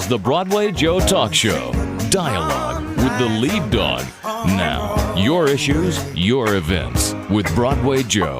is the Broadway Joe Talk Show. Dialogue with the lead dog. Now, your issues, your events with Broadway Joe.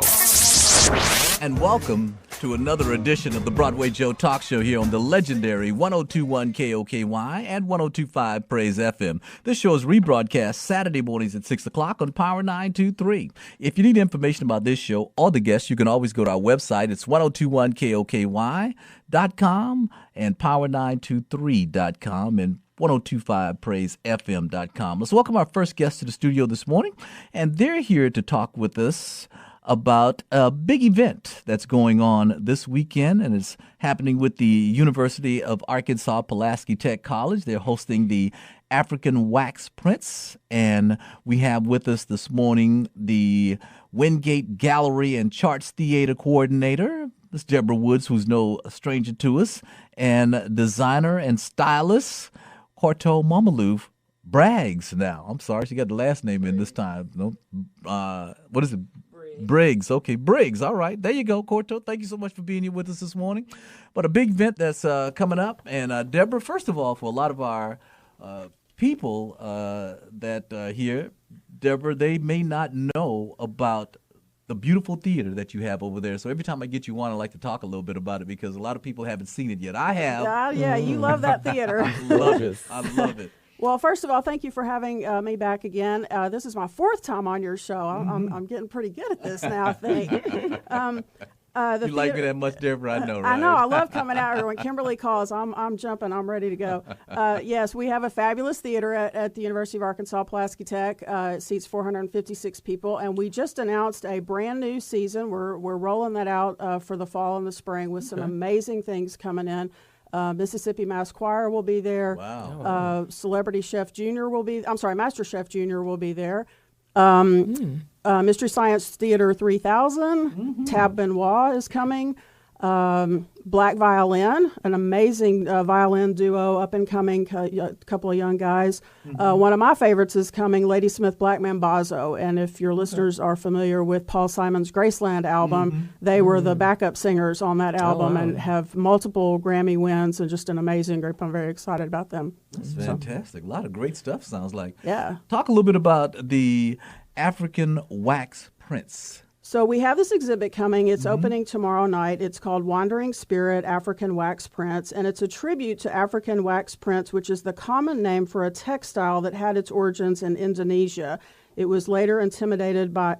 And welcome to another edition of the Broadway Joe Talk Show here on the legendary 102.1 KOKY and 102.5 Praise FM. This show is rebroadcast Saturday mornings at 6 o'clock on Power 923. If you need information about this show or the guests, you can always go to our website. It's 1021koky.com and power923.com and 1025praisefm.com. Let's welcome our first guest to the studio this morning, and they're here to talk with us about a big event that's going on this weekend, and it's happening with the University of Arkansas Pulaski Tech College. They're hosting the African Wax Prince, and we have with us this morning the Wingate Gallery and Charts Theater Coordinator, Ms. Deborah Woods, who's no stranger to us, and designer and stylist Corto Mamalou Braggs. Now, I'm sorry, she got the last name in this time. No, what is it? Briggs. Okay, Briggs. All right. There you go, Corto. Thank you so much for being here with us this morning. But a big event that's coming up. And Deborah, first of all, for a lot of our people that here, Deborah, they may not know about the beautiful theater that you have over there. So every time I get you on, I like to talk a little bit about it because a lot of people haven't seen it yet. I have. Yeah, you love that theater. I love it. I love it. Well, first of all, thank you for having me back again. This is my fourth time on your show. I'm getting pretty good at this now, I think. You like me that much, Deborah? I know, right? I know. I love coming out here. When Kimberly calls, I'm jumping. I'm ready to go. Yes, we have a fabulous theater at the University of Arkansas Pulaski Tech. It seats 456 people, and we just announced a brand new season. We're rolling that out for the fall and the spring with some amazing things coming in. Mississippi Mass Choir will be there. Wow. Celebrity Chef Junior will be. I'm sorry, Master Chef Junior will be there. Mystery Science Theater 3000. Tab Benoit is coming. Black Violin, an amazing violin duo, up and coming, a couple of young guys. One of my favorites is coming, Ladysmith Black Mambazo. And if your listeners are familiar with Paul Simon's Graceland album, they were the backup singers on that album and have multiple Grammy wins and just an amazing group. I'm very excited about them. That's fantastic. A lot of great stuff, sounds like. Yeah. Talk a little bit about the African Wax Prince. So we have this exhibit coming. It's opening tomorrow night. It's called Wandering Spirit, African Wax Prints, and it's a tribute to African wax prints, which is the common name for a textile that had its origins in Indonesia. It was later imitated by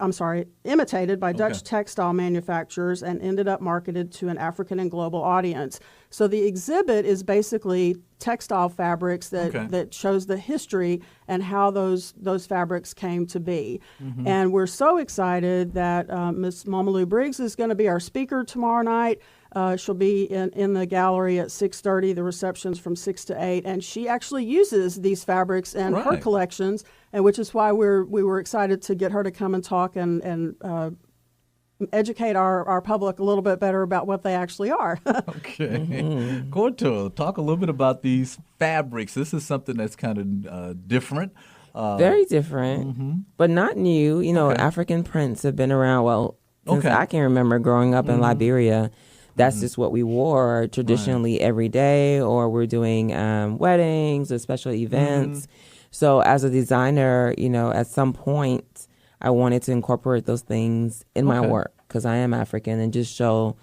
Dutch textile manufacturers and ended up marketed to an African and global audience. So the exhibit is basically textile fabrics that shows the history and how those fabrics came to be. And we're so excited that Ms. Mamalou Briggs is going to be our speaker tomorrow night. She'll be in the gallery at 6:30. The reception's from 6 to 8. And she actually uses these fabrics in her collections, and which is why we were excited to get her to come and talk and educate our public a little bit better about what they actually are. Okay. Corto, talk a little bit about these fabrics. This is something that's kind of different. Very different, but not new. You know, African prints have been around, since I can remember growing up in Liberia. That's just what we wore traditionally every day, or we're doing weddings or special events. So as a designer, you know, at some point, I wanted to incorporate those things in my work because I am African and just show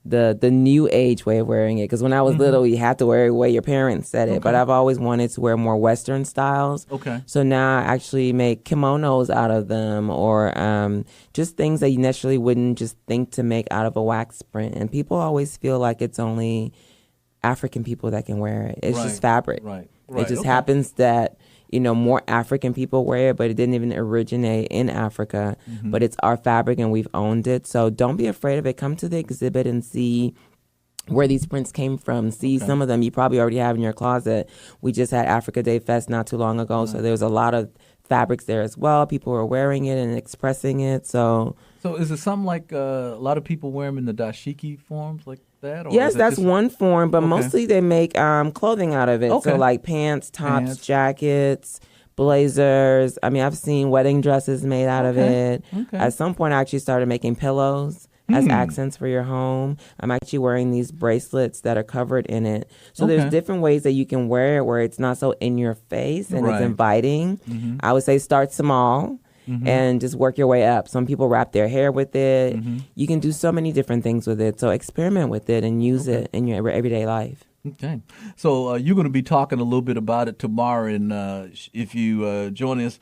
the new age way of wearing it. Because when I was little, you had to wear it the way your parents said it. But I've always wanted to wear more Western styles. So now I actually make kimonos out of them, or just things that you naturally wouldn't just think to make out of a wax print. And people always feel like it's only African people that can wear it. It's just fabric. It just happens that, you know, more African people wear it, but it didn't even originate in Africa. But it's our fabric and we've owned it. So don't be afraid of it. Come to the exhibit and see where these prints came from. See some of them you probably already have in your closet. We just had Africa Day Fest not too long ago, so there was a lot of fabrics there as well. People were wearing it and expressing it. So is it something like a lot of people wear them in the dashiki forms like that? Or yes, that's one form, but mostly they make clothing out of it. So like pants, tops, jackets, blazers. I mean, I've seen wedding dresses made out of it. At some point, I actually started making pillows. as accents for your home. I'm actually wearing these bracelets that are covered in it. So there's different ways that you can wear it where it's not so in your face and it's inviting. I would say start small. And just work your way up. Some people wrap their hair with it. You can do so many different things with it. So experiment with it and use it in your everyday life. Okay. So you're going to be talking a little bit about it tomorrow. And if you join us,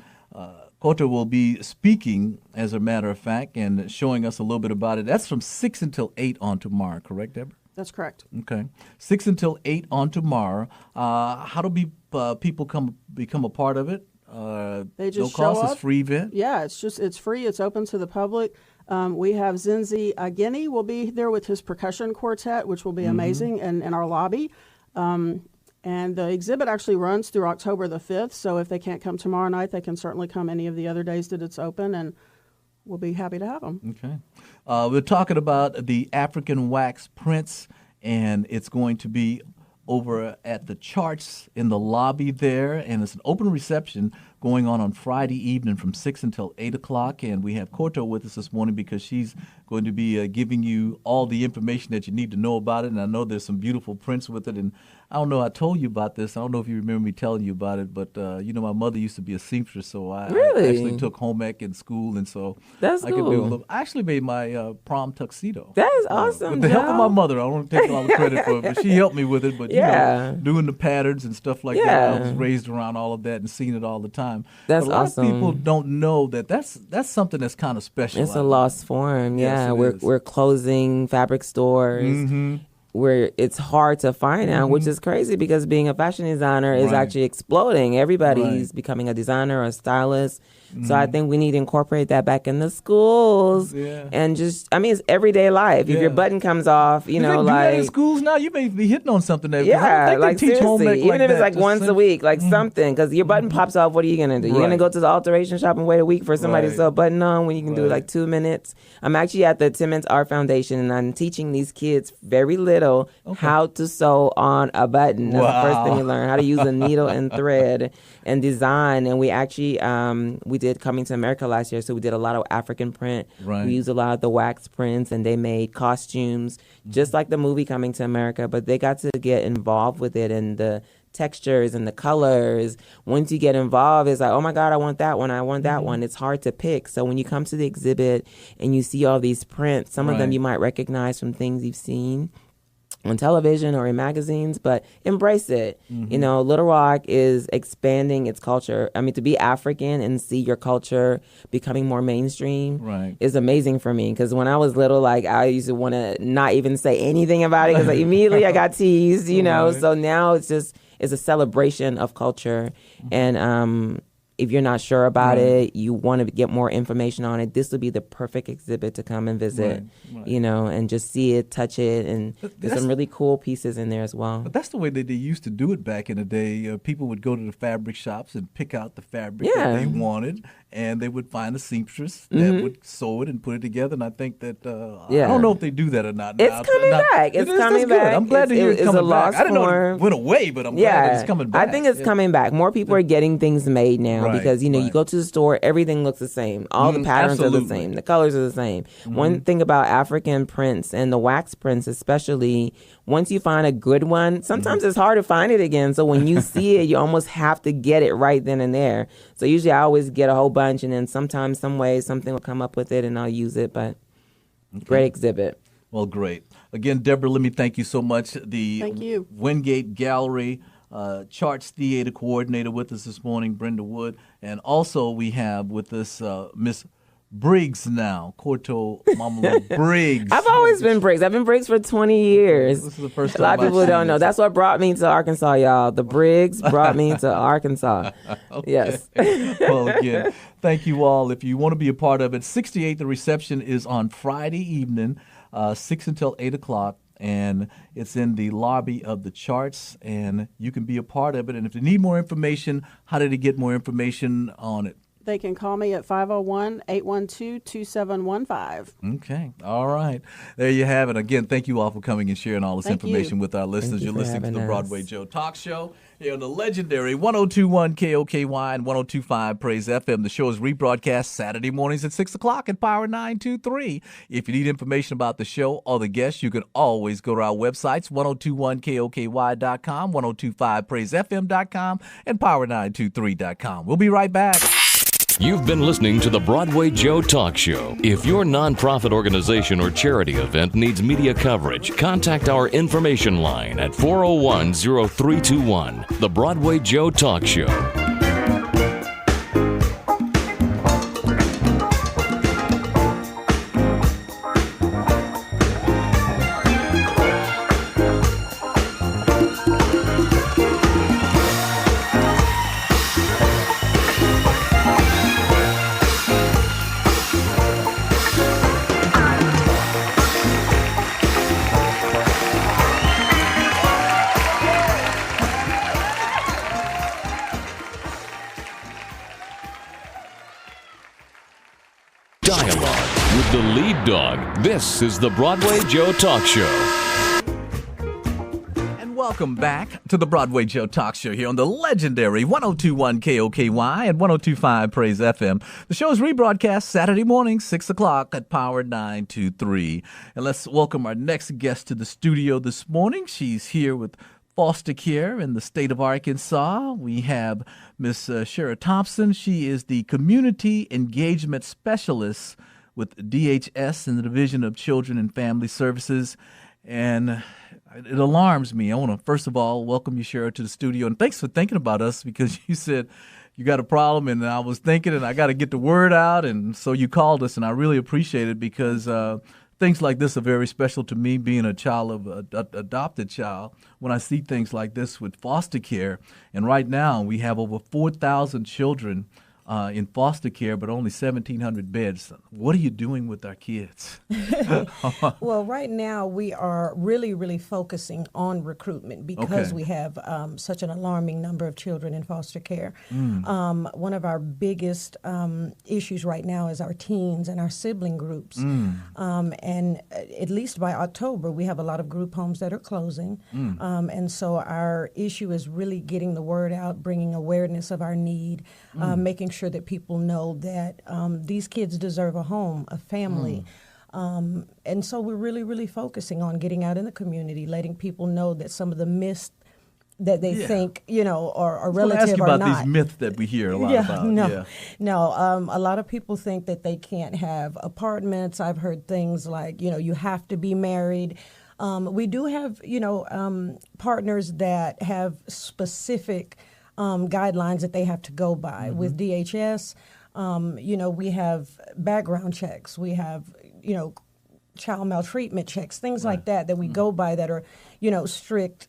Koto will be speaking, as a matter of fact, and showing us a little bit about it. That's from 6 until 8 on tomorrow, correct, Deborah? That's correct. Okay. 6 until 8 on tomorrow. How do people become a part of it? They just no cost. show up. It's free event. Yeah, it's free. It's open to the public. We have Zinzi Ageni will be there with his percussion quartet, which will be amazing, in our lobby. And the exhibit actually runs through October the 5th. So if they can't come tomorrow night, they can certainly come any of the other days that it's open, and we'll be happy to have them. Okay. We're talking about the African wax prints, and it's going to be over at the Charts in the lobby there, and it's an open reception going on Friday evening from 6 until 8 o'clock, and we have Koto with us this morning because she's going to be giving you all the information that you need to know about it, and I know there's some beautiful prints with it, and I don't know, I told you about this, I don't know if you remember me telling you about it, but my mother used to be a seamstress, so I actually took home ec in school, and so that's I cool. could do a little, I actually made my prom tuxedo. That is awesome, with the help of my mother. I don't want to take all the credit for it, but she helped me with it, but doing the patterns and stuff like that, I was raised around all of that and seeing it all the time. That's but a lot awesome. of people don't know that's something that's kind of special. It's a lost form. Yes, we're closing fabric stores. Where it's hard to find out, which is crazy because being a fashion designer is actually exploding. Everybody's becoming a designer or a stylist. So I think we need to incorporate that back in the schools and just, it's everyday life. If your button comes off, do that in schools now, you may be hitting on something there. Like teach home ec even if it's that, like once a week, like something, because your button pops off, what are you going to do? You're going to go to the alteration shop and wait a week for somebody to sew a button on when you can do like 2 minutes. I'm actually at the Timmons Art Foundation, and I'm teaching these kids very little how to sew on a button. That's the first thing you learn, how to use a needle and thread and design. And we actually, we did Coming to America last year, so we did a lot of African print. We used a lot of the wax prints, and they made costumes, just like the movie Coming to America, but they got to get involved with it and the textures and the colors. Once you get involved, it's like, oh my God, I want that one, I want that one. It's hard to pick. So when you come to the exhibit and you see all these prints, some of them you might recognize from things you've seen on television or in magazines, but embrace it. Little Rock is expanding its culture. To be African and see your culture becoming more mainstream is amazing for me. Because when I was little, I used to want to not even say anything about it because immediately I got teased, So now it's a celebration of culture. And if you're not sure about it, you want to get more information on it, this would be the perfect exhibit to come and visit, and just see it, touch it, and there's some really cool pieces in there as well. But that's the way that they used to do it back in the day. People would go to the fabric shops and pick out the fabric that they wanted, and they would find a seamstress that would sew it and put it together. And I think that, I don't know if they do that or not now. It's coming back. It's coming back. I'm glad to hear it's coming back. I didn't know it went away, but I'm glad that it's coming back. I think it's coming back. More people are getting things made now because, you go to the store, everything looks the same. All the patterns are the same. The colors are the same. One thing about African prints and the wax prints especially, once you find a good one, sometimes it's hard to find it again. So when you see it, you almost have to get it right then and there. So usually I always get a whole bunch, and then sometimes, some way, something will come up with it and I'll use it. But great exhibit. Well, great. Again, Deborah, let me thank you so much. Thank you. Wingate Gallery Charts Theater coordinator with us this morning, Brenda Wood. And also we have with us Miss Briggs now, Koto Mamalo Briggs. I've always been Briggs. I've been Briggs for 20 years. This is the first time a lot of people don't know. That's what brought me to Arkansas, y'all. The Briggs brought me to Arkansas. Yes. Well, again, thank you all. If you want to be a part of it, 68, the reception is on Friday evening, 6 until 8 o'clock. And it's in the lobby of the Charts, and you can be a part of it. And if they need more information, how do they get more information on it? They can call me at 501-812-2715. Okay. All right. There you have it. Again, thank you all for coming and sharing all this information with our listeners. You're listening to the Broadway Joe Talk Show. Here on the legendary 102.1 KOKY and 102.5 Praise FM. The show is rebroadcast Saturday mornings at 6 o'clock at Power 923. If you need information about the show or the guests, you can always go to our websites, 1021KOKY.com, 1025PraiseFM.com, and Power923.com. We'll be right back. You've been listening to the Broadway Joe Talk Show. If your nonprofit organization or charity event needs media coverage, contact our information line at 401-0321. The Broadway Joe Talk Show. Dialogue with the lead dog. This is the Broadway Joe Talk Show. And welcome back to the Broadway Joe Talk Show here on the legendary 102.1 KOKY and 102.5 Praise FM. The show is rebroadcast Saturday morning, 6 o'clock at Power 923. And let's welcome our next guest to the studio this morning. She's here with foster care in the state of Arkansas. We have Miss Shara Thompson. She is the Community Engagement Specialist with DHS in the Division of Children and Family Services. And it alarms me. I want to, first of all, welcome you, Shara, to the studio. And thanks for thinking about us, because you said you got a problem, and I was thinking, and I got to get the word out. And so you called us, and I really appreciate it, because things like this are very special to me, being a child of adopted child, when I see things like this with foster care. And right now we have over 4,000 children in foster care, but only 1,700 beds. What are you doing with our kids? Well, right now we are really focusing on recruitment, because we have such an alarming number of children in foster care. One of our biggest issues right now is our teens and our sibling groups. And at least by October, we have a lot of group homes that are closing. And so our issue is really getting the word out, bringing awareness of our need, making sure that people know that these kids deserve a home, a family. And so we're really focusing on getting out in the community, letting people know that some of the myths that they think, are relative ask you or about not. These myths that we hear a lot about. No. A lot of people think that they can't have apartments. I've heard things like, you have to be married. We do have, partners that have specific guidelines that they have to go by. With DHS, we have background checks. We have, child maltreatment checks, things like that we go by that are, strict.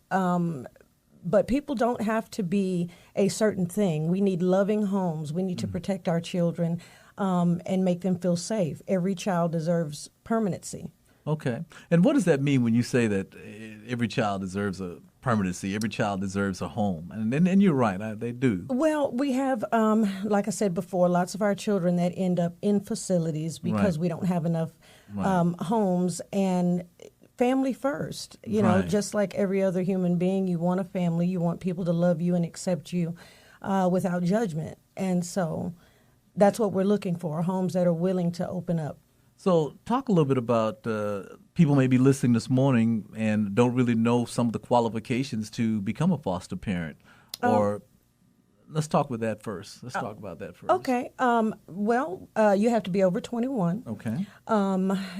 But people don't have to be a certain thing. We need loving homes. We need to protect our children and make them feel safe. Every child deserves permanency. Okay. And what does that mean when you say that every child deserves a permanency, every child deserves a home? And you're right, they do. Well, we have, like I said before, lots of our children that end up in facilities because we don't have enough homes. And family first, just like every other human being, you want a family, you want people to love you and accept you without judgment. And so that's what we're looking for, homes that are willing to open up. So talk a little bit about people may be listening this morning and don't really know some of the qualifications to become a foster parent. Or let's talk with that first. Let's talk about that first. Okay. Well, you have to be over 21. Okay.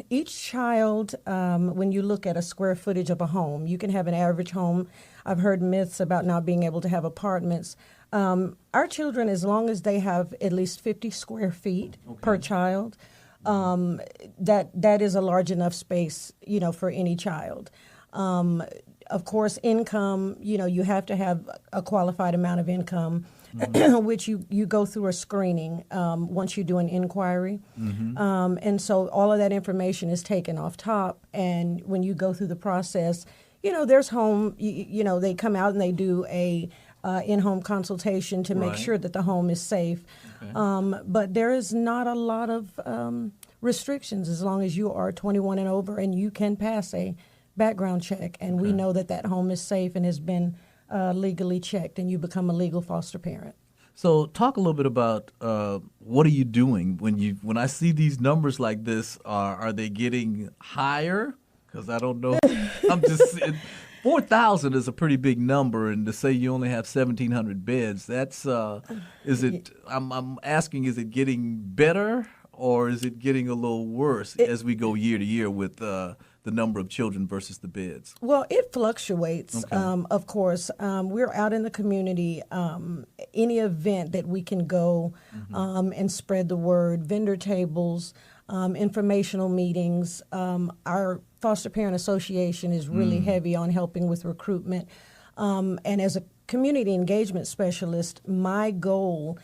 Each child, when you look at a square footage of a home, you can have an average home. I've heard myths about not being able to have apartments. Our children, as long as they have at least 50 square feet per child, that is a large enough space, for any child. Of course, income, you have to have a qualified amount of income, which you go through a screening once you do an inquiry. And so all of that information is taken off top. And when you go through the process, there's home, they come out and they do a in-home consultation to make sure that the home is safe. But there is not a lot of restrictions as long as you are 21 and over and you can pass a background check. And we know that home is safe and has been legally checked, and you become a legal foster parent. So talk a little bit about what are you doing when I see these numbers like this? Are they getting higher? Because I don't know. I'm just 4,000 is a pretty big number, and to say you only have 1,700 beds, that's is it? I'm asking, is it getting better or is it getting a little worse as we go year to year with the number of children versus the beds? Well, it fluctuates, Okay. of course. We're out in the community. Any event that we can go and spread the word, vendor tables, informational meetings. Our Foster Parent Association is really heavy on helping with recruitment. And as a community engagement specialist, my goal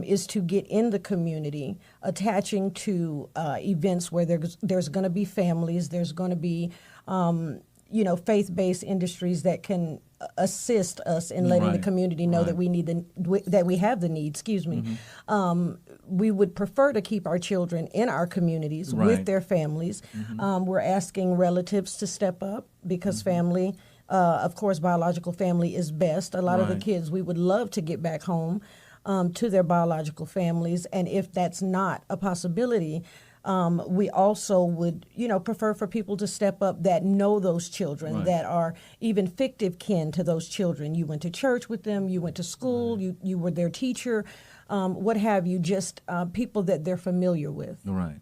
is to get in the community, attaching to events where there's going to be families, there's going to be faith-based industries that can assist us in letting the community know that we need that we have the need. Excuse me. We would prefer to keep our children in our communities with their families. We're asking relatives to step up because family. Of course, biological family is best. A lot of the kids, we would love to get back home to their biological families. And if that's not a possibility, we also would, prefer for people to step up that know those children, that are even fictive kin to those children. You went to church with them, you went to school, you were their teacher, what have you, just people that they're familiar with. Right.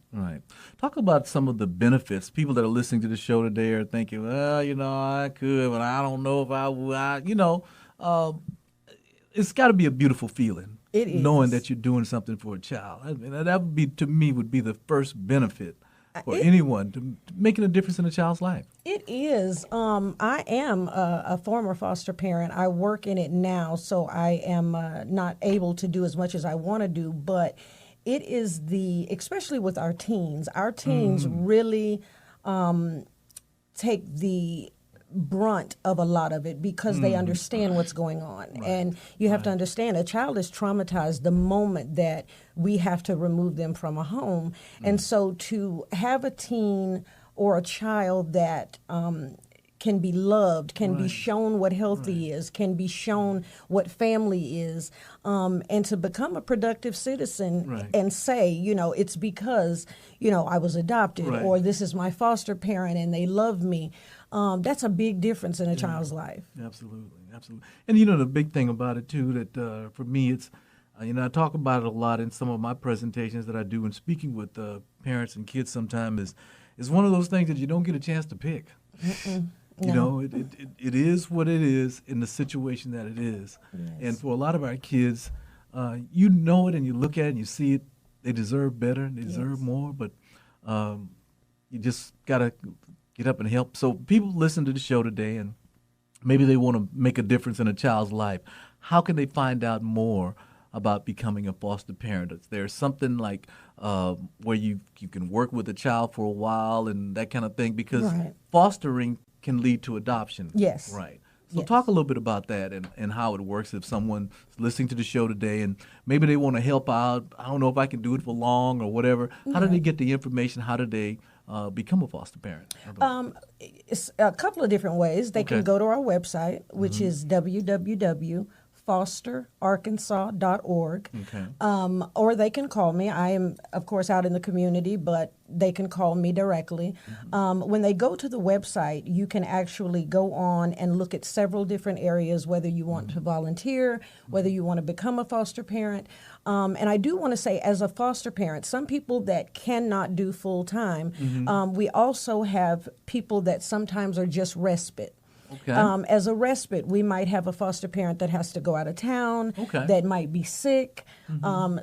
Talk about some of the benefits. People that are listening to the show today are thinking, well, I could, but I don't know if I would. It's got to be a beautiful feeling. It is. Knowing that you're doing something for a child. I mean, that would be, to me, would be the first benefit for anyone to making a difference in a child's life. It is. I am a former foster parent. I work in it now, so I am not able to do as much as I want to do, but it is especially with our teens really take the brunt of a lot of it because they understand what's going on. And you have to understand, a child is traumatized the moment that we have to remove them from a home. And so to have a teen or a child that can be loved, can be shown what healthy is, can be shown what family is, and to become a productive citizen and say, it's because, I was adopted or this is my foster parent and they love me. That's a big difference in a child's life. Absolutely. And the big thing about it too, that for me, it's I talk about it a lot in some of my presentations that I do, and speaking with parents and kids sometimes is one of those things that you don't get a chance to pick. No. It is what it is in the situation that it is. Yes. And for a lot of our kids, you know it and you look at it and you see it. They deserve better and they deserve more, but you just got to get up and help. So people listen to the show today and maybe they want to make a difference in a child's life. How can they find out more about becoming a foster parent? Is there something like where you can work with a child for a while and that kind of thing? Because fostering can lead to adoption. Yes. Right. So talk a little bit about that and how it works if someone's listening to the show today and maybe they want to help out. I don't know if I can do it for long or whatever. How do they get the information? How do they become a foster parent? It's a couple of different ways. They can go to our website, which is www.fosterarkansas.org. Or they can call me. I am, of course, out in the community, but they can call me directly. When they go to the website, you can actually go on and look at several different areas, whether you want to volunteer, whether you want to become a foster parent. And I do want to say, as a foster parent, some people that cannot do full-time, we also have people that sometimes are just respite. As a respite, we might have a foster parent that has to go out of town, that might be sick,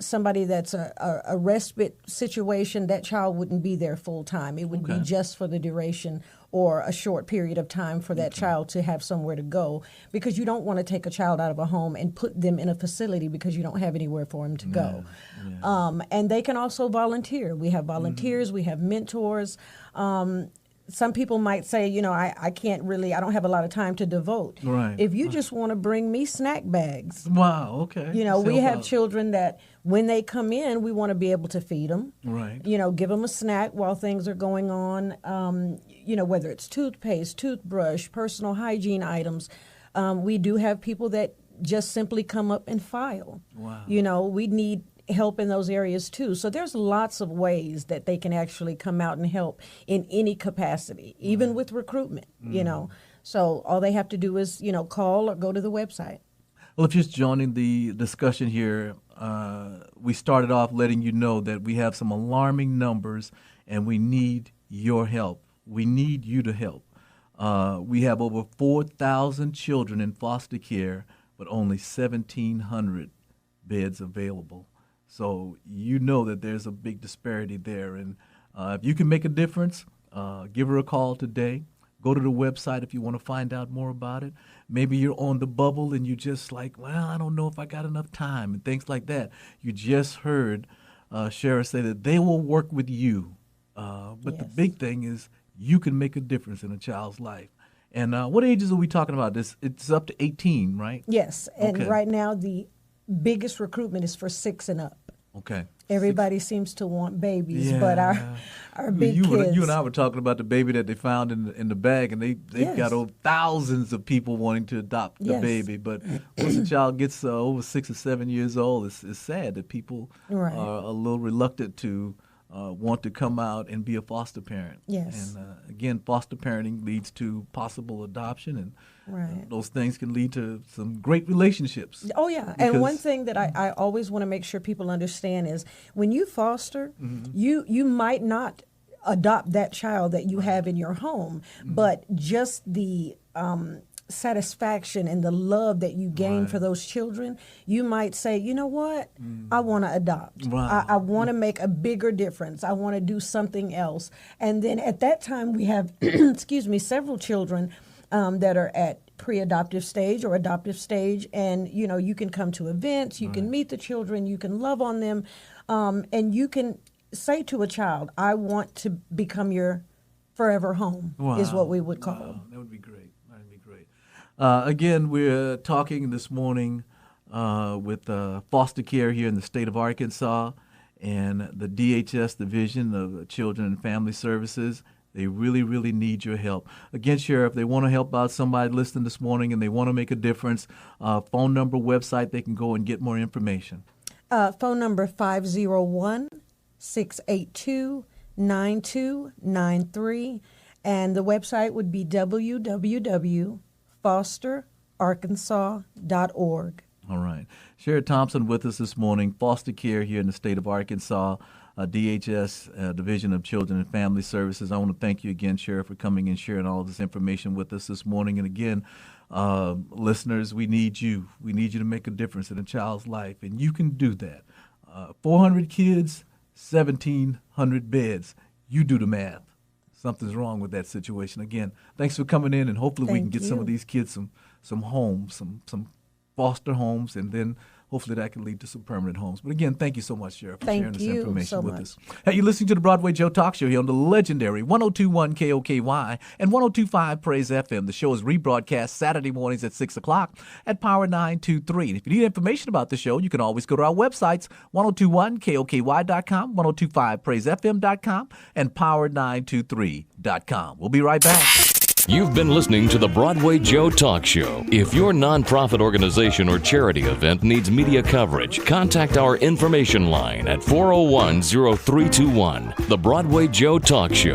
somebody that's a respite situation, that child wouldn't be there full time. It would be just for the duration or a short period of time for that child to have somewhere to go, because you don't want to take a child out of a home and put them in a facility because you don't have anywhere for them to go. And they can also volunteer. We have volunteers, we have mentors. Some people might say, I can't really, I don't have a lot of time to devote. If you just want to bring me snack bags. Wow, okay. We have children that when they come in, we want to be able to feed them. Give them a snack while things are going on. Whether it's toothpaste, toothbrush, personal hygiene items. We do have people that just simply come up and file. Wow. We need help in those areas too. So there's lots of ways that they can actually come out and help in any capacity, even with recruitment, So all they have to do is, call or go to the website. Well, if you're just joining the discussion here, we started off letting you know that we have some alarming numbers and we need your help. We need you to help. We have over 4,000 children in foster care, but only 1,700 beds available. So you know that there's a big disparity there. And if you can make a difference, give her a call today. Go to the website if you want to find out more about it. Maybe you're on the bubble and you're just like, well, I don't know if I got enough time and things like that. You just heard Shara say that they will work with you. But the big thing is you can make a difference in a child's life. And what ages are we talking about? It's up to 18, right? Yes. And right now the biggest recruitment is for 6 and up. Okay. Everybody seems to want babies, but our big you kids. You and I were talking about the baby that they found in the bag, and they've got thousands of people wanting to adopt the baby. But once a child gets over 6 or 7 years old, it's sad that people are a little reluctant to want to come out and be a foster parent. Yes. And again, foster parenting leads to possible adoption, and those things can lead to some great relationships. Oh, yeah. And one thing that I always want to make sure people understand is when you foster, you might not adopt that child that you have in your home, but just the satisfaction and the love that you gain for those children, you might say, you know what, I want to adopt. Wow. I want to make a bigger difference. I want to do something else. And then at that time we have, several children that are at pre-adoptive stage or adoptive stage, and you can come to events, you can meet the children, you can love on them, and you can say to a child, I want to become your forever home, is what we would call them. That would be great. Again, we're talking this morning with foster care here in the state of Arkansas and the DHS Division of Children and Family Services. They really, really need your help. Again, Sheriff, they want to help out somebody listening this morning and they want to make a difference. Phone number, website, they can go and get more information. Phone number 501-682-9293. And the website would be www.fosterarkansas.org. All right. Sheriff Thompson with us this morning, foster care here in the state of Arkansas, DHS, Division of Children and Family Services. I want to thank you again, Sheriff, for coming and sharing all of this information with us this morning. And again, listeners, we need you. We need you to make a difference in a child's life, and you can do that. 400 kids, 1,700 beds. You do the math. Something's wrong with that situation. Again, thanks for coming in, and hopefully we can get some of these kids some homes, some foster homes, and then hopefully that can lead to some permanent homes. But again, thank you so much, Sheriff, for sharing this information with us. Hey, you're listening to the Broadway Joe Talk Show here on the legendary 102.1 KOKY and 102.5 Praise FM. The show is rebroadcast Saturday mornings at 6 o'clock at Power 923. And if you need information about the show, you can always go to our websites, 1021KOKY.com, 1025praisefm.com, and power923.com. We'll be right back. You've been listening to the Broadway Joe Talk Show. If your nonprofit organization or charity event needs media coverage, contact our information line at 401-0321. The Broadway Joe Talk Show.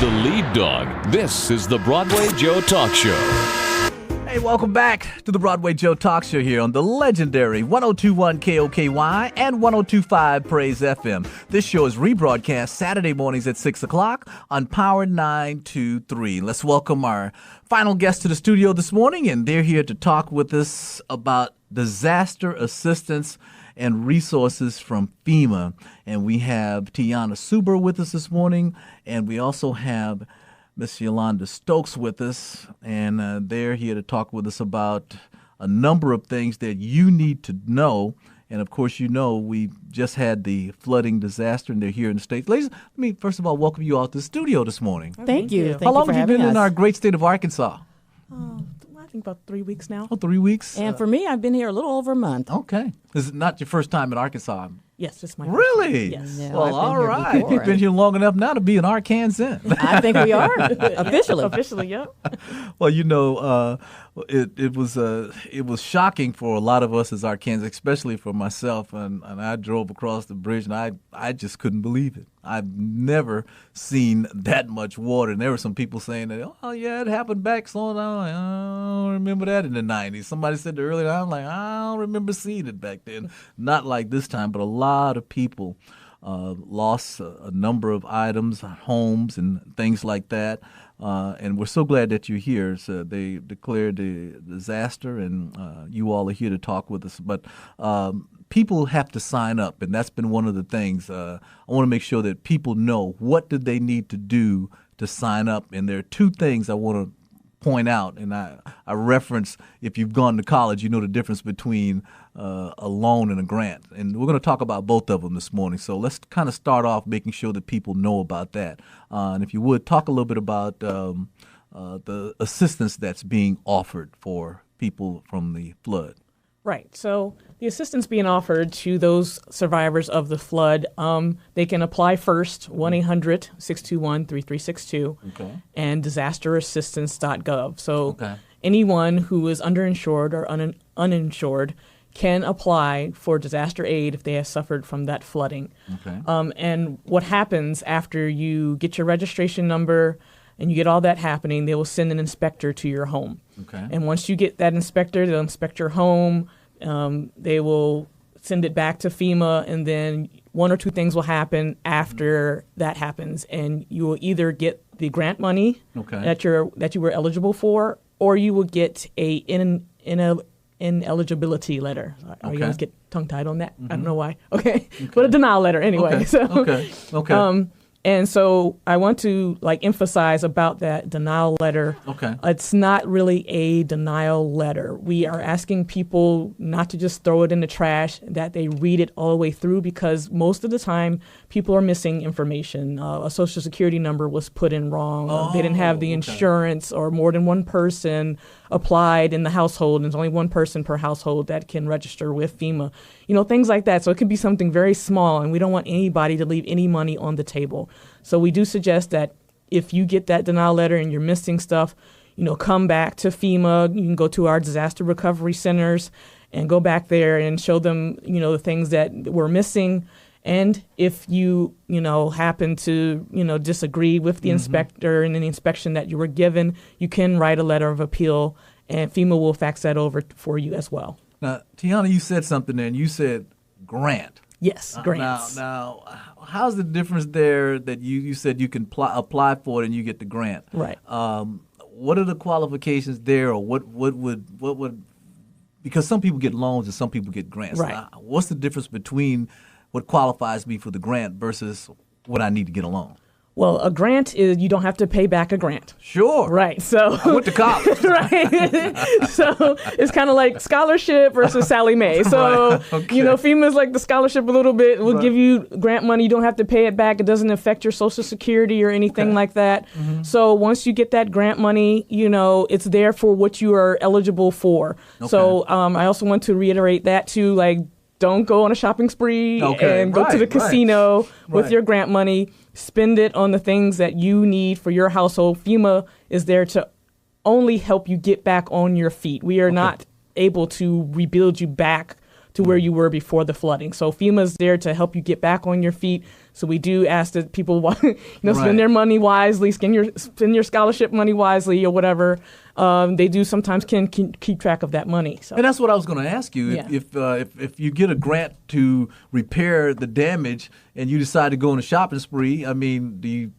The lead dog. This is the Broadway Joe Talk Show. Hey, welcome back to the Broadway Joe Talk Show here on the legendary 102.1 KOKY and 102.5 Praise FM. This show is rebroadcast Saturday mornings at 6 o'clock on Power 923. Let's welcome our final guest to the studio this morning, and they're here to talk with us about disaster assistance and resources from FEMA. And we have Tiana Suber with us this morning, and we also have Miss Yolanda Stokes with us, and they're here to talk with us about a number of things that you need to know. And, of course, we just had the flooding disaster, and they're here in the States. Ladies, let me, first of all, welcome you all to the studio this morning. Thank you. How long have you been in our great state of Arkansas? I think about 3 weeks now. Oh, 3 weeks? And for me, I've been here a little over a month. Okay. This is not your first time in Arkansas. Yes, it's my first Really? time. Yes. Yeah. Well, I've been here all right. before. You've been here long enough now to be an Arkansan. I think we are officially. Officially, yep. Well, it was shocking for a lot of us as Arkansans, especially for myself. And I drove across the bridge, and I just couldn't believe it. I've never seen that much water. And there were some people saying that, oh, yeah, it happened back so long. I don't remember that in the 90s. Somebody said it earlier. I'm like, I don't remember seeing it back then. Not like this time, but a lot of people lost a number of items, homes, and things like that. And we're so glad that you're here. So they declared the disaster, and you all are here to talk with us. But people have to sign up, and that's been one of the things. I want to make sure that people know what do they need to do to sign up. And there are two things I want to point out, and I reference, if you've gone to college, you know the difference between a loan and a grant. And we're going to talk about both of them this morning. So let's kind of start off making sure that people know about that. And if you would, talk a little bit about the assistance that's being offered for people from the flood. Right. So the assistance being offered to those survivors of the flood, they can apply first, 1-800-621-3362, and disasterassistance.gov. So anyone who is underinsured or uninsured can apply for disaster aid if they have suffered from that flooding. And what happens after you get your registration number and you get all that happening, they will send an inspector to your home. And once you get that inspector, they'll inspect your home. They will send it back to FEMA, and then one or two things will happen after that happens. And you will either get the grant money that you were eligible for, or you will get a ineligibility letter. You guys get tongue-tied on that? I don't know why. But a denial letter anyway. And so I want to emphasize about that denial letter. It's not really a denial letter. We are asking people not to just throw it in the trash, that they read it all the way through, because most of the time people are missing information. A Social Security number was put in wrong. They didn't have the insurance, or more than one person applied in the household, and there's only one person per household that can register with FEMA. Things like that. So it could be something very small, and we don't want anybody to leave any money on the table. So we do suggest that if you get that denial letter and you're missing stuff, come back to FEMA. You can go to our disaster recovery centers and go back there and show them, the things that were missing. And if you, happen to, disagree with the inspector and the inspection that you were given, you can write a letter of appeal, and FEMA will fax that over for you as well. Now, Tiana, you said something there, and you said grant. Yes, grants. Now, how's the difference there that you said you can apply for it and you get the grant? Right. What are the qualifications there, or what would because some people get loans and some people get grants. Right. Now, what's the difference between what qualifies me for the grant versus what I need to get a loan? Well, a grant is you don't have to pay back a grant. Sure. Right. So I went to college. Right. So it's kind of like scholarship versus Sally Mae. So, FEMA's like the scholarship a little bit. We'll give you grant money. You don't have to pay it back. It doesn't affect your Social Security or anything like that. So once you get that grant money, it's there for what you are eligible for. So I also want to reiterate that too, don't go on a shopping spree and go to the casino with your grant money. Spend it on the things that you need for your household. FEMA is there to only help you get back on your feet. We are not able to rebuild you back to where you were before the flooding. So FEMA is there to help you get back on your feet. So we do ask that people, spend their money wisely, spend your scholarship money wisely, or whatever. They do sometimes can keep track of that money. So. And that's what I was going to ask you. Yeah. If you get a grant to repair the damage and you decide to go on a shopping spree, I mean, do you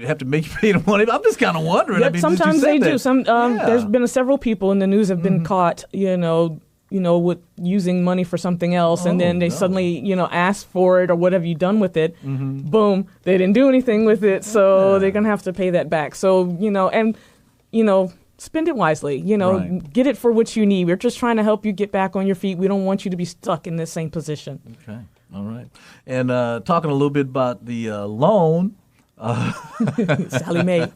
have to make you pay the money? I'm just kind of wondering. Yep, sometimes they do. There's been several people in the news have been caught, with using money for something else, and then they suddenly, ask for it or what have you done with it? Boom, they didn't do anything with it, so they're gonna have to pay that back. So spend it wisely. Get it for what you need. We're just trying to help you get back on your feet. We don't want you to be stuck in the same position. Okay, all right. And talking a little bit about the loan. Sally Mae.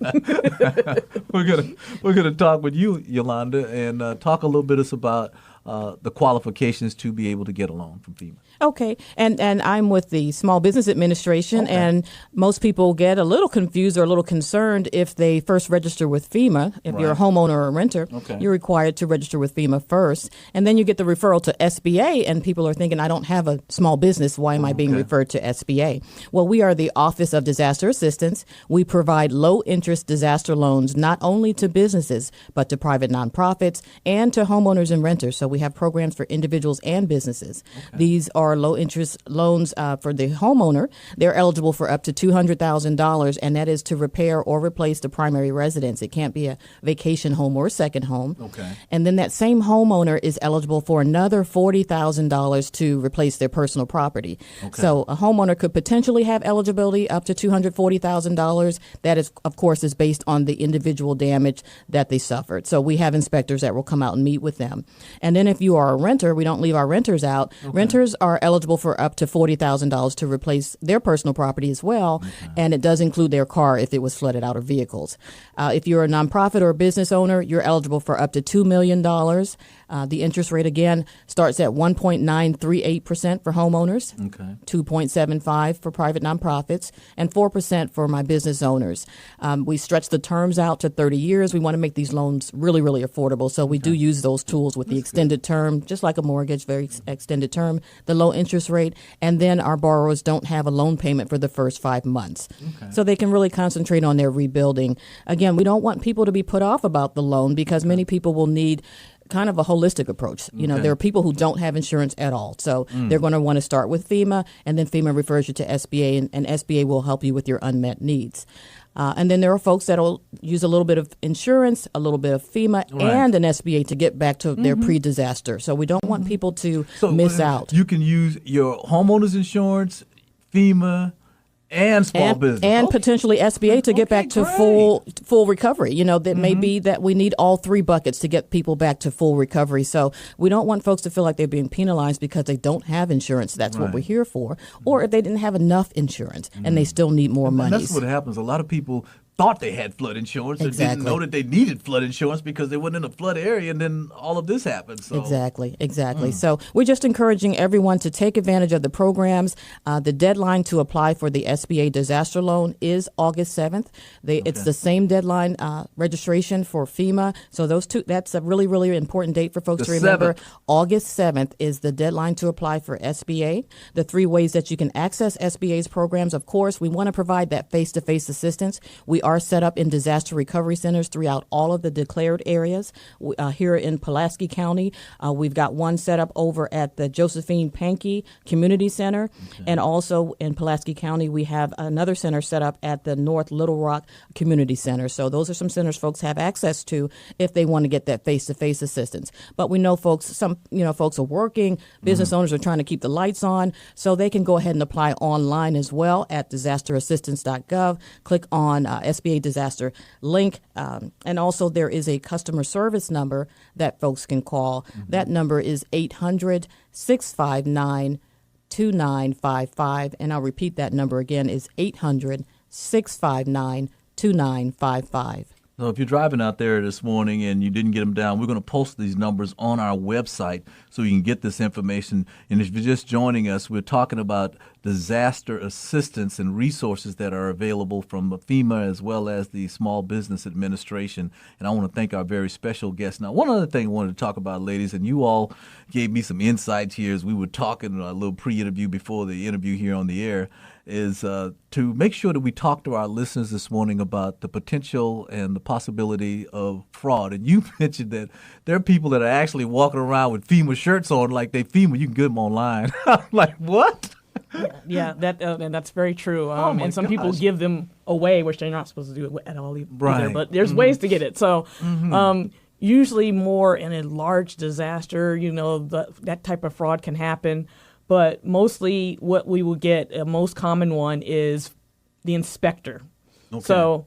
we're gonna talk with you, Yolanda, and talk a little bit about the qualifications to be able to get a loan from FEMA. Okay, and I'm with the Small Business Administration, and most people get a little confused or a little concerned if they first register with FEMA. If you're a homeowner or a renter, you're required to register with FEMA first, and then you get the referral to SBA, and people are thinking, I don't have a small business, why am I being referred to SBA? Well, we are the Office of Disaster Assistance. We provide low-interest disaster loans not only to businesses, but to private nonprofits and to homeowners and renters. So we have programs for individuals and businesses. These are low-interest loans for the homeowner. They're eligible for up to $200,000, and that is to repair or replace the primary residence. It can't be a vacation home or a second home. And then that same homeowner is eligible for another $40,000 to replace their personal property. So a homeowner could potentially have eligibility up to $240,000. That is, of course, is based on the individual damage that they suffered. So we have inspectors that will come out and meet with them. And then if you are a renter, we don't leave our renters out. Renters are eligible for up to $40,000 to replace their personal property as well, and it does include their car if it was flooded out, or vehicles. If you're a nonprofit or a business owner, you're eligible for up to $2 million. The interest rate, again, starts at 1.938% for homeowners, 2.75% for private nonprofits, and 4% for my business owners. We stretch the terms out to 30 years. We want to make these loans really, really affordable, so we do use those tools with the extended term, just like a mortgage, very extended term, the low interest rate, and then our borrowers don't have a loan payment for the first 5 months. So they can really concentrate on their rebuilding. Again, we don't want people to be put off about the loan because many people will need kind of a holistic approach. There are people who don't have insurance at all. So they're going to want to start with FEMA, and then FEMA refers you to SBA, and SBA will help you with your unmet needs. And then there are folks that will use a little bit of insurance, a little bit of FEMA, and an SBA to get back to their pre-disaster. So we don't want people to miss out. You can use your homeowner's insurance, FEMA, and small business. And potentially SBA to get back to full recovery. That may be that we need all three buckets to get people back to full recovery. So we don't want folks to feel like they're being penalized because they don't have insurance. That's what we're here for. Or if they didn't have enough insurance and they still need more money. That's what happens. A lot of people thought they had flood insurance and didn't know that they needed flood insurance because they weren't in a flood area, and then all of this happened. So. Exactly. So we're just encouraging everyone to take advantage of the programs. The deadline to apply for the SBA disaster loan is August 7th. It's the same deadline registration for FEMA. So those two, that's a really, really important date for folks to remember. 7th. August 7th is the deadline to apply for SBA. The 3 ways that you can access SBA's programs, of course, we want to provide that face-to-face assistance. We are set up in disaster recovery centers throughout all of the declared areas. Here in Pulaski County, we've got one set up over at the Josephine Pankey Community Center. And also in Pulaski County, we have another center set up at the North Little Rock Community Center. So those are some centers folks have access to if they want to get that face-to-face assistance. But we know folks are working, business owners are trying to keep the lights on, so they can go ahead and apply online as well at disasterassistance.gov. Click on SBA disaster link. And also there is a customer service number that folks can call. That number is 800-659-2955. And I'll repeat that number again, is 800-659-2955. So if you're driving out there this morning and you didn't get them down, we're going to post these numbers on our website so you can get this information. And if you're just joining us, we're talking about disaster assistance and resources that are available from FEMA as well as the Small Business Administration. And I want to thank our very special guest. Now, one other thing I wanted to talk about, ladies, and you all gave me some insights here as we were talking a little pre-interview before the interview here on the air, is to make sure that we talk to our listeners this morning about the potential and the possibility of fraud. And you mentioned that there are people that are actually walking around with FEMA shirts on like they FEMA. You can get them online. I'm like, what? Yeah, and that's very true. And some people give them away, which they're not supposed to do it at all either. But there's ways to get it. So, usually more in a large disaster, that type of fraud can happen. But mostly what we will get, a most common one, is the inspector. Okay. So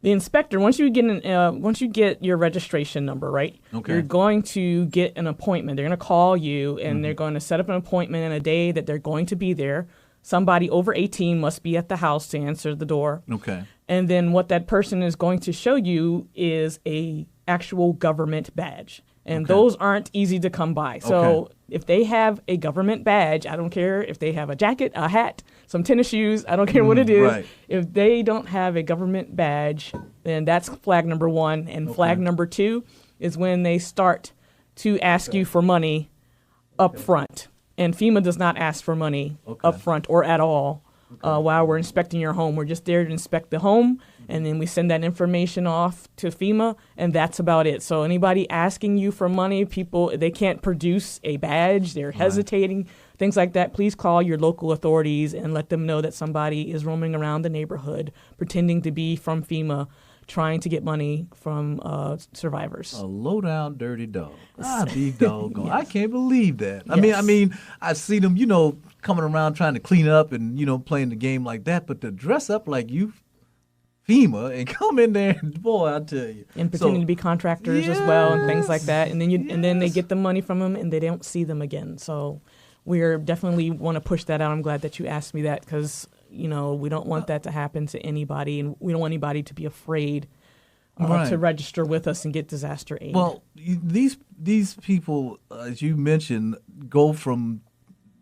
the inspector, once you get your registration number, right, you're going to get an appointment. They're going to call you, and they're going to set up an appointment in a day that they're going to be there. Somebody over 18 must be at the house to answer the door. Okay. And then what that person is going to show you is a actual government badge. And those aren't easy to come by. So if they have a government badge, I don't care if they have a jacket, a hat, some tennis shoes, I don't care what it is. Right. If they don't have a government badge, then that's flag number one. And flag number two is when they start to ask you for money up front. And FEMA does not ask for money up front or at all while we're inspecting your home. We're just there to inspect the home, and then we send that information off to FEMA, and that's about it. So anybody asking you for money, they can't produce a badge, they're hesitating, things like that. Please call your local authorities and let them know that somebody is roaming around the neighborhood pretending to be from FEMA, trying to get money from survivors. A low-down, dirty dog. Be doggone. Yes. I can't believe that. Yes. I mean, I see them, coming around trying to clean up and, playing the game like that, but to dress up like you, FEMA, and come in there, and boy, I tell you. And pretending to be contractors as well and things like that. And then and then they get the money from them and they don't see them again. So we're definitely want to push that out. I'm glad that you asked me that because we don't want that to happen to anybody, and we don't want anybody to be afraid to register with us and get disaster aid. Well, these people, as you mentioned, go from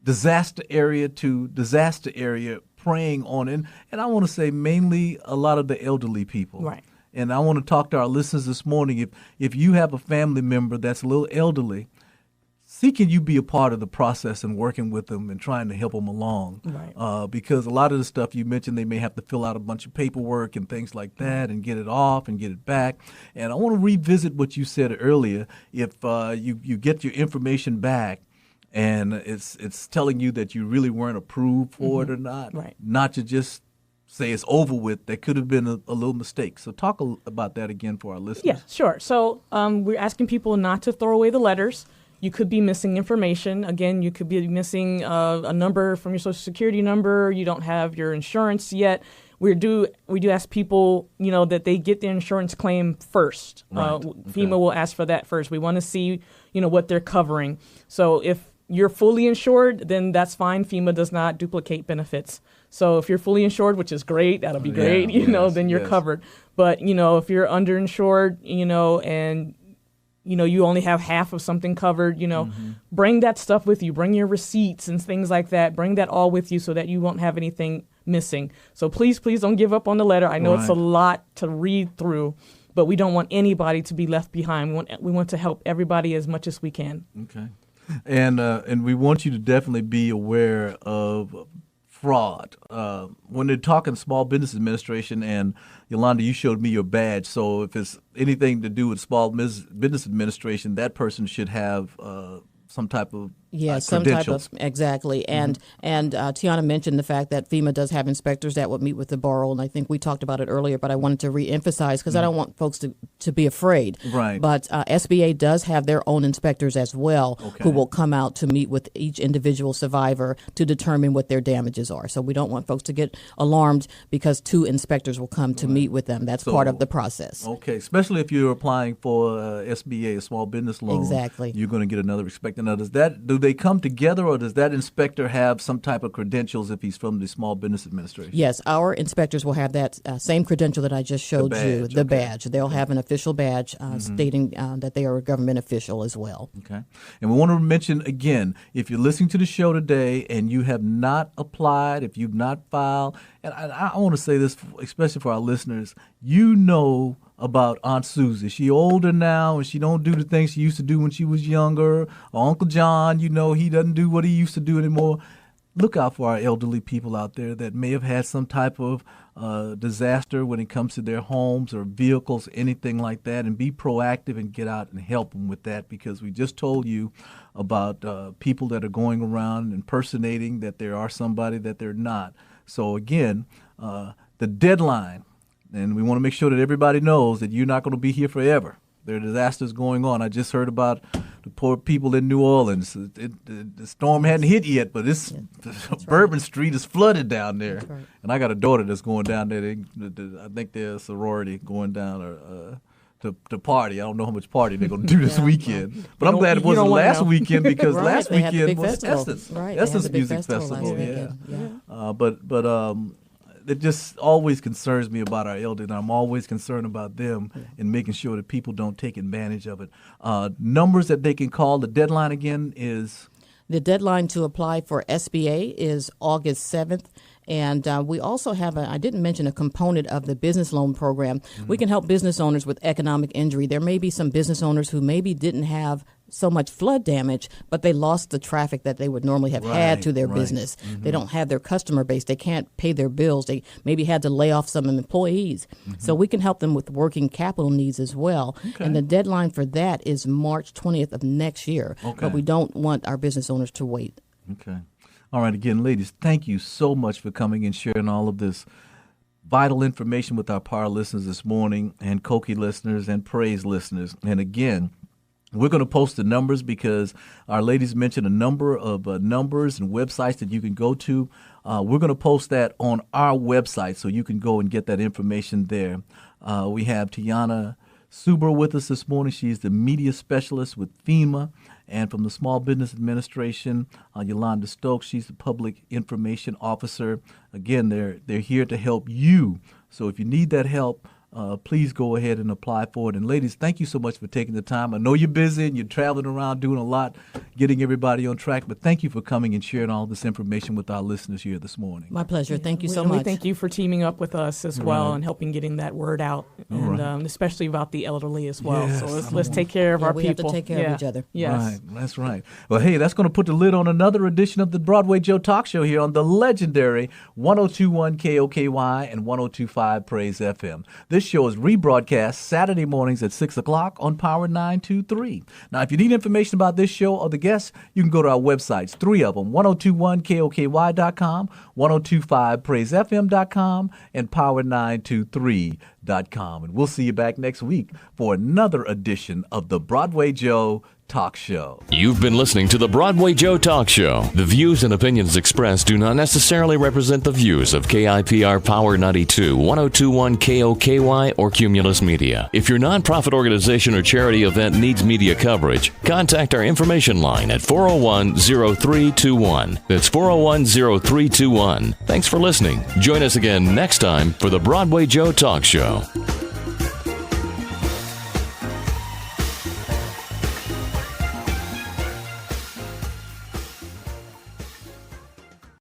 disaster area to disaster area, preying on it. And I want to say mainly a lot of the elderly people. Right. And I want to talk to our listeners this morning. If you have a family member that's a little elderly, can you be a part of the process and working with them and trying to help them along? Right. Because a lot of the stuff you mentioned, they may have to fill out a bunch of paperwork and things like that and get it off and get it back. And I want to revisit what you said earlier. If you get your information back and it's telling you that you really weren't approved for it or not, not to just say it's over with. There could have been a little mistake. So talk about that again for our listeners. Yeah, sure. So we're asking people not to throw away the letters. You could be missing information. Again, you could be missing a number from your Social Security number. You don't have your insurance yet. We do ask people, that they get their insurance claim first. FEMA will ask for that first. We want to see, what they're covering. So if you're fully insured, then that's fine. FEMA does not duplicate benefits. So if you're fully insured, which is great, that'll be great, then you're covered. But, if you're underinsured, and you only have half of something covered, bring that stuff with you. Bring your receipts and things like that. Bring that all with you so that you won't have anything missing. So please don't give up on the letter. I know it's a lot to read through, but we don't want anybody to be left behind. We want to help everybody as much as we can. Okay. And we want you to definitely be aware of fraud. When they're talking Small Business Administration, and Yolanda, you showed me your badge. So if it's anything to do with Small Business Administration, that person should have some type of some type of exactly. And Tiana mentioned the fact that FEMA does have inspectors that would meet with the borough, and I think we talked about it earlier, but I wanted to reemphasize because I don't want folks to be afraid. Right. But SBA does have their own inspectors as well who will come out to meet with each individual survivor to determine what their damages are. So we don't want folks to get alarmed because 2 inspectors will come to meet with them. That's part of the process. Okay, especially if you're applying for SBA, a small business loan. Exactly. You're going to get another inspector. Now, do they come together, or does that inspector have some type of credentials if he's from the Small Business Administration? Yes, our inspectors will have that same credential that I just showed you, the badge. They'll have an official badge stating that they are a government official as well. Okay. And we want to mention again, if you're listening to the show today and you have not applied, if you've not filed, and I want to say this, especially for our listeners, about Aunt Susie. She older now, and she don't do the things she used to do when she was younger. Or Uncle John, he doesn't do what he used to do anymore. Look out for our elderly people out there that may have had some type of disaster when it comes to their homes or vehicles, anything like that, and be proactive and get out and help them with that, because we just told you about people that are going around impersonating that they are somebody that they're not. So again, the deadline, and we want to make sure that everybody knows that you're not going to be here forever. There are disasters going on. I just heard about the poor people in New Orleans. The storm hadn't hit yet, but Bourbon Street is flooded down there. Right. And I got a daughter that's going down there. I think they're a sorority going down to party. I don't know how much party they're going to do this weekend. But I'm glad it wasn't last weekend, because last weekend was Assistace. Right. Assistace Music Festival. Yeah. It just always concerns me about our elders, and I'm always concerned about them and making sure that people don't take advantage of it. Numbers that they can call. The deadline again is? The deadline to apply for SBA is August 7th. And we also have, I didn't mention a component of the business loan program. Mm-hmm. We can help business owners with economic injury. There may be some business owners who maybe didn't have so much flood damage, but they lost the traffic that they would normally have had to their business. Mm-hmm. They don't have their customer base. They can't pay their bills. They maybe had to lay off some employees. Mm-hmm. So we can help them with working capital needs as well. Okay. And the deadline for that is March 20th of next year. Okay. But we don't want our business owners to wait. Okay. All right. Again, ladies, thank you so much for coming and sharing all of this vital information with our Power listeners this morning, and Koki listeners and Praise listeners. And again, we're going to post the numbers because our ladies mentioned a number of numbers and websites that you can go to. We're going to post that on our website, so you can go and get that information there. We have Tiana Suber with us this morning. She's the media specialist with FEMA. And from the Small Business Administration, Yolanda Stokes, she's the public information officer. Again, they're here to help you. So if you need that help, please go ahead and apply for it. And ladies, thank you so much for taking the time. I know you're busy and you're traveling around doing a lot, getting everybody on track, but thank you for coming and sharing all this information with our listeners here this morning. My pleasure. Thank you so much. We thank you for teaming up with us as well and helping getting that word out, and especially about the elderly as well. Yes. So let's take care of our we people. We have to take care of each other. Yes. Right, that's right. Well, hey, that's going to put the lid on another edition of the Broadway Joe Talk Show here on the legendary 102.1 KOKY and 102.5 Praise FM. This show is rebroadcast Saturday mornings at 6 o'clock on Power 923. Now, if you need information about this show or the guests, you can go to our websites, three of them, 1021KOKY.com, 1025PraiseFM.com, and Power923.com. And we'll see you back next week for another edition of the Broadway Joe Talk Show. You've been listening to the Broadway Joe Talk Show. The views and opinions expressed do not necessarily represent the views of KIPR Power 92, 102.1 KOKY, or Cumulus Media. If your nonprofit organization or charity event needs media coverage, contact our information line at 401-0321. That's 401-0321. Thanks for listening. Join us again next time for the Broadway Joe Talk Show.